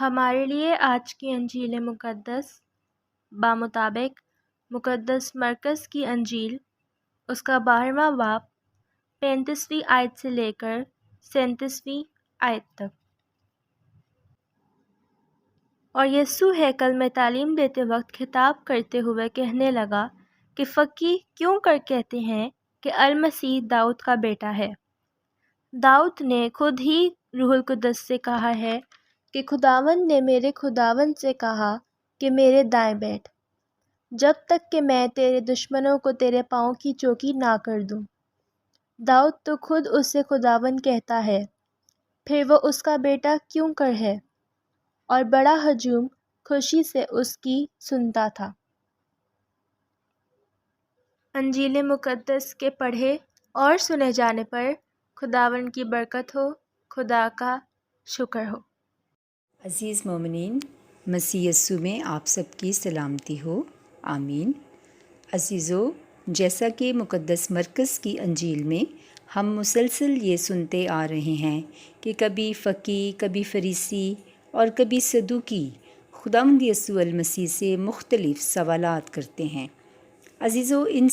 ہمارے لیے آج کی انجیل مقدس بمطابق مقدس مرکز کی انجیل اس کا 12واں باب 35ویں آیت سے لے کر 37ویں آیت تک۔ اور یسوع ہیکل میں تعلیم دیتے وقت خطاب کرتے ہوئے کہنے لگا کہ فقیہ کیوں کر کہتے ہیں کہ المسیح داؤد کا بیٹا ہے۔ داؤد نے خود ہی روح القدس سے کہا ہے کہ خداوند نے میرے خداوند سے کہا کہ میرے دائیں بیٹھ، جب تک کہ میں تیرے دشمنوں کو تیرے پاؤں کی چوکی نہ کر دوں۔ داؤد تو خود اس سے خداوند کہتا ہے، پھر وہ اس کا بیٹا کیوں کر ہے؟ اور بڑا ہجوم خوشی سے اس کی سنتا تھا۔ انجیل مقدس کے پڑھے اور سنے جانے پر خداوند کی برکت ہو، خدا کا شکر ہو۔ عزیز مومنین، مسیح یسوع میں آپ سب کی سلامتی ہو، آمین۔ عزیزو، جیسا کہ مقدس مرکز کی انجیل میں ہم مسلسل یہ سنتے آ رہے ہیں کہ کبھی فقیہ، کبھی فریسی اور کبھی صدوقی خداوند یسوع المسیح سے مختلف سوالات کرتے ہیں۔ عزیزو، ان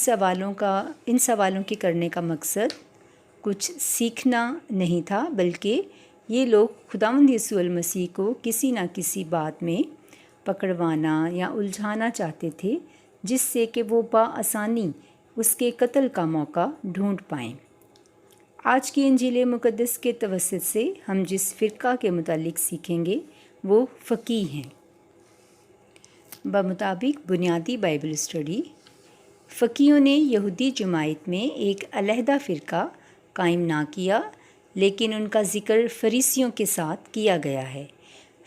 سوالوں کے کرنے کا مقصد کچھ سیکھنا نہیں تھا، بلکہ یہ لوگ خداوند یسوع المسیح کو کسی نہ کسی بات میں پکڑوانا یا الجھانا چاہتے تھے، جس سے کہ وہ بآسانی اس کے قتل کا موقع ڈھونڈ پائیں۔ آج کی انجیل مقدس کے توسط سے ہم جس فرقہ کے متعلق سیکھیں گے وہ فقیہ ہیں۔ بمطابق بنیادی بائبل اسٹڈی، فقیہوں نے یہودی جماعت میں ایک علیحدہ فرقہ قائم نہ کیا، لیکن ان کا ذکر فریسیوں کے ساتھ کیا گیا ہے۔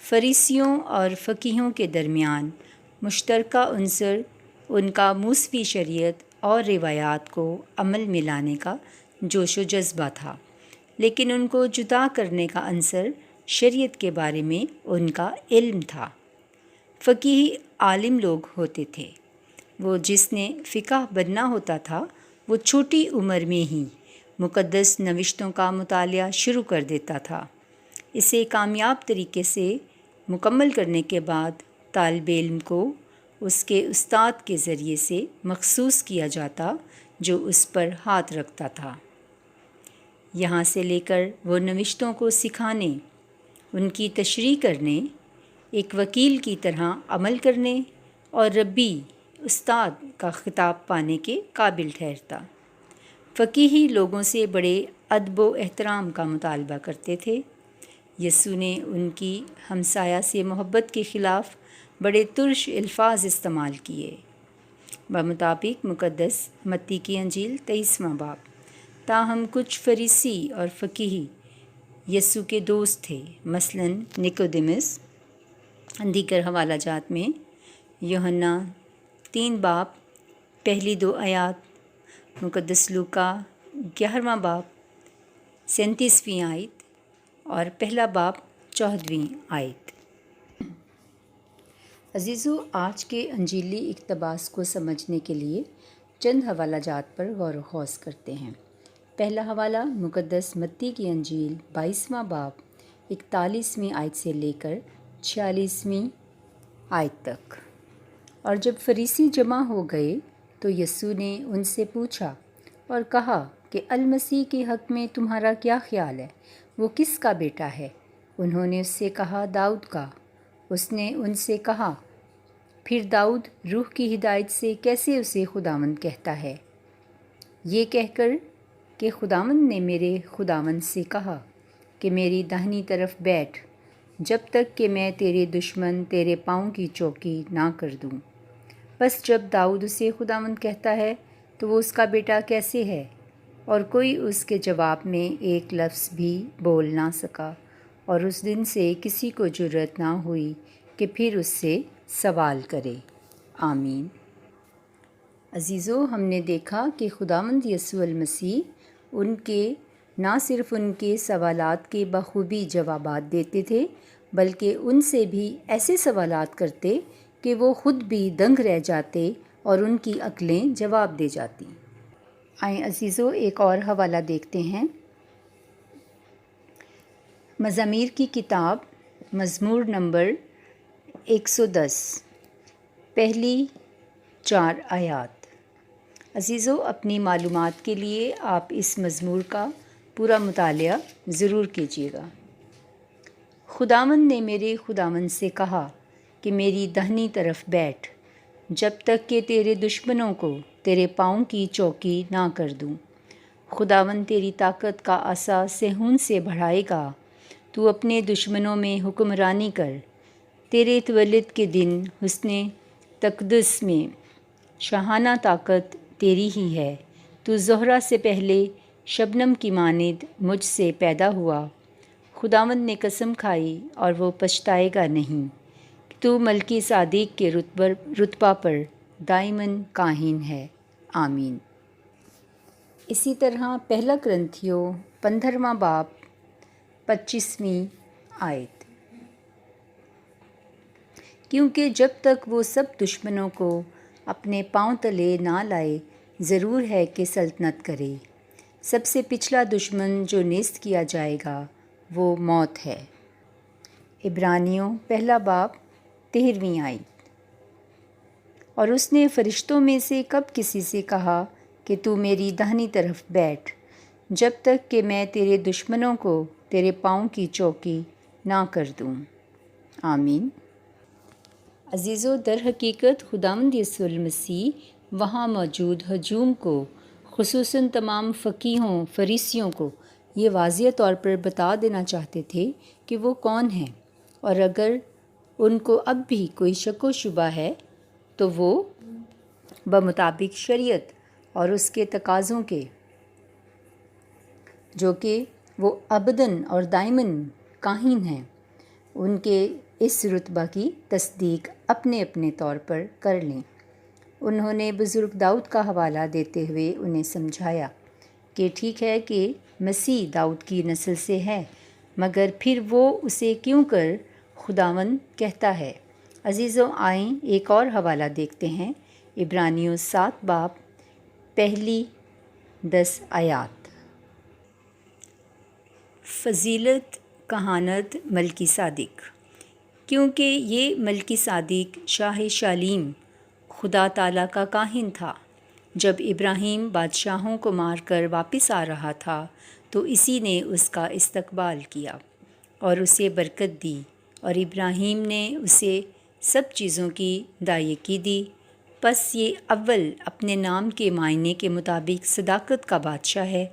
فریسیوں اور فقیہوں کے درمیان مشترکہ عنصر ان کا موسوی شریعت اور روایات کو عمل میں لانے کا جوش و جذبہ تھا، لیکن ان کو جدا کرنے کا عنصر شریعت کے بارے میں ان کا علم تھا۔ فقیہ عالم لوگ ہوتے تھے۔ وہ جس نے فقہ بننا ہوتا تھا وہ چھوٹی عمر میں ہی مقدس نوشتوں کا مطالعہ شروع کر دیتا تھا۔ اسے کامیاب طریقے سے مکمل کرنے کے بعد طالب علم کو اس کے استاد کے ذریعے سے مخصوص کیا جاتا، جو اس پر ہاتھ رکھتا تھا۔ یہاں سے لے کر وہ نوشتوں کو سکھانے، ان کی تشریح کرنے، ایک وکیل کی طرح عمل کرنے اور ربی استاد کا خطاب پانے کے قابل ٹھہرتا۔ فقیہ لوگوں سے بڑے ادب و احترام کا مطالبہ کرتے تھے۔ یسوع نے ان کی ہمسایہ سے محبت کے خلاف بڑے ترش الفاظ استعمال کیے۔ بمطابق مقدس متی کی انجیل 23واں باب، تاہم کچھ فریسی اور فقیہ یسوع کے دوست تھے، مثلاً نیکودیمس۔ دیگر حوالہ جات میں یوحنا 3 باب پہلی 2 آیات، مقدس لوکا 11واں باب 37ویں آیت اور پہلا باب 14ویں آیت۔ عزیزو، آج کے انجیلی اقتباس کو سمجھنے کے لیے چند حوالہ جات پر غور و خوض کرتے ہیں۔ پہلا حوالہ مقدس متی کی انجیل 22واں باب 41ویں آیت سے لے کر 46ویں آیت تک۔ اور جب فریسی جمع ہو گئے تو یسوع نے ان سے پوچھا اور کہا کہ المسیح کے حق میں تمہارا کیا خیال ہے؟ وہ کس کا بیٹا ہے؟ انہوں نے اس سے کہا، داؤد کا۔ اس نے ان سے کہا، پھر داؤد روح کی ہدایت سے کیسے اسے خداوند کہتا ہے؟ یہ کہہ کر کہ خداوند نے میرے خداوند سے کہا کہ میری داہنی طرف بیٹھ، جب تک کہ میں تیرے دشمن تیرے پاؤں کی چوکی نہ کر دوں۔ بس جب داؤد اسے خداوند کہتا ہے تو وہ اس کا بیٹا کیسے ہے؟ اور کوئی اس کے جواب میں ایک لفظ بھی بول نہ سکا، اور اس دن سے کسی کو جرأت نہ ہوئی کہ پھر اس سے سوال کرے۔ آمین۔ عزیزو، ہم نے دیکھا کہ خداوند یسوع المسیح نہ صرف ان کے سوالات کے بخوبی جوابات دیتے تھے، بلکہ ان سے بھی ایسے سوالات کرتے کہ وہ خود بھی دنگ رہ جاتے اور ان کی عقلیں جواب دے جاتی۔ آئیں عزیزو، ایک اور حوالہ دیکھتے ہیں۔ مزامیر کی کتاب مزمور نمبر 110 پہلی 4 آیات۔ عزیزو، اپنی معلومات کے لیے آپ اس مزمور کا پورا مطالعہ ضرور کیجیے گا۔ خداوند نے میرے خداوند سے کہا کہ میری دہنی طرف بیٹھ، جب تک کہ تیرے دشمنوں کو تیرے پاؤں کی چوکی نہ کر دوں۔ خداوند تیری طاقت کا عصا صہیون سے بڑھائے گا، تو اپنے دشمنوں میں حکمرانی کر۔ تیرے تولد کے دن حسن تقدس میں شاہانہ طاقت تیری ہی ہے۔ تو زہرہ سے پہلے شبنم کی مانند مجھ سے پیدا ہوا۔ خداوند نے قسم کھائی اور وہ پچھتائے گا نہیں، تو ملکی صادق کے رتبہ پر دائماً کاہن ہے۔ آمین۔ اسی طرح پہلا کرنتھیوں 15واں باب 25ویں آیت۔ کیونکہ جب تک وہ سب دشمنوں کو اپنے پاؤں تلے نہ لائے، ضرور ہے کہ سلطنت کرے۔ سب سے پچھلا دشمن جو نیست کیا جائے گا وہ موت ہے۔ عبرانیوں پہلا باب 13ویں آیت۔ اور اس نے فرشتوں میں سے کب کسی سے کہا کہ تو میری دہنی طرف بیٹھ، جب تک کہ میں تیرے دشمنوں کو تیرے پاؤں کی چوکی نہ کر دوں۔ آمین۔ عزیزو، در حقیقت خداوند یسوع المسیح وہاں موجود ہجوم کو، خصوصاً تمام فقیہوں فریسیوں کو یہ واضح طور پر بتا دینا چاہتے تھے کہ وہ کون ہیں، اور اگر ان کو اب بھی کوئی شک و شبہ ہے تو وہ بمطابق شریعت اور اس کے تقاضوں کے، جو کہ وہ ابداً اور دائماً کاہن ہیں، ان کے اس رتبہ کی تصدیق اپنے اپنے طور پر کر لیں۔ انہوں نے بزرگ داؤد کا حوالہ دیتے ہوئے انہیں سمجھایا کہ ٹھیک ہے کہ مسیح داؤد کی نسل سے ہے، مگر پھر وہ اسے کیوں کر خداوند کہتا ہے۔ عزیزوں، آئیں ایک اور حوالہ دیکھتے ہیں۔ عبرانیوں 7 باب پہلی 10 آیات۔ فضیلت کہانت ملکی صادق۔ کیونکہ یہ ملکی صادق شاہ شالیم خدا تعالیٰ کا کاہن تھا، جب ابراہیم بادشاہوں کو مار کر واپس آ رہا تھا تو اسی نے اس کا استقبال کیا اور اسے برکت دی، اور ابراہیم نے اسے سب چیزوں کی دائیکی دی۔ پس یہ اول اپنے نام کے معنی کے مطابق صداقت کا بادشاہ ہے،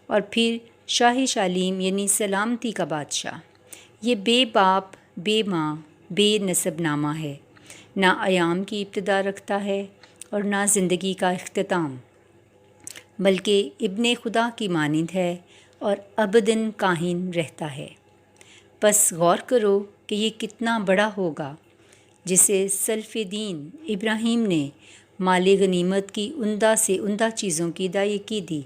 اور پھر شاہ شالیم یعنی سلامتی کا بادشاہ۔ یہ بے باپ، بے ماں، بے نسب نامہ ہے، نہ ایام کی ابتدا رکھتا ہے اور نہ زندگی کا اختتام، بلکہ ابن خدا کی مانند ہے اور ابداً کاہن رہتا ہے۔ پس غور کرو کہ یہ کتنا بڑا ہوگا، جسے سلف دین ابراہیم نے مال غنیمت کی عمدہ سے عمدہ چیزوں کی دائیکی دی۔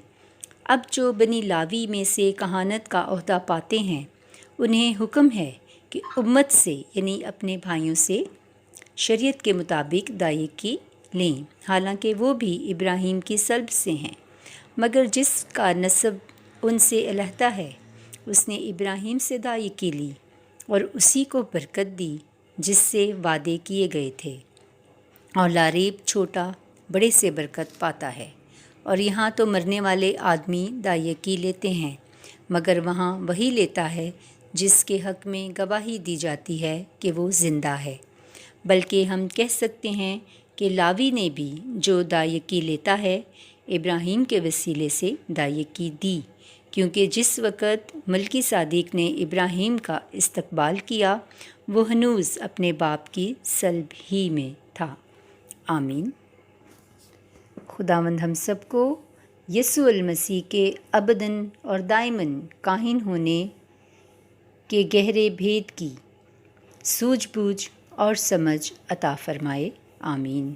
اب جو بنی لاوی میں سے کہانت کا عہدہ پاتے ہیں، انہیں حکم ہے کہ امت سے یعنی اپنے بھائیوں سے شریعت کے مطابق دائیکی لیں، حالانکہ وہ بھی ابراہیم کی سلب سے ہیں، مگر جس کا نسب ان سے علیحدہ ہے، اس نے ابراہیم سے دائیکی لی اور اسی کو برکت دی جس سے وعدے کیے گئے تھے، اور لاریب چھوٹا بڑے سے برکت پاتا ہے۔ اور یہاں تو مرنے والے آدمی دائیکی لیتے ہیں، مگر وہاں وہی لیتا ہے جس کے حق میں گواہی دی جاتی ہے کہ وہ زندہ ہے۔ بلکہ ہم کہہ سکتے ہیں کہ لاوی نے بھی جو دائیکی لیتا ہے، ابراہیم کے وسیلے سے دائیکی دی، کیونکہ جس وقت ملکی صادق نے ابراہیم کا استقبال کیا، وہ ہنوز اپنے باپ کی صلب ہی میں تھا۔ آمین۔ خداوند ہم سب کو یسوع المسیح کے ابداً اور دائماً کاہن ہونے کے گہرے بھید کی سوجھ بوجھ اور سمجھ عطا فرمائے۔ آمین۔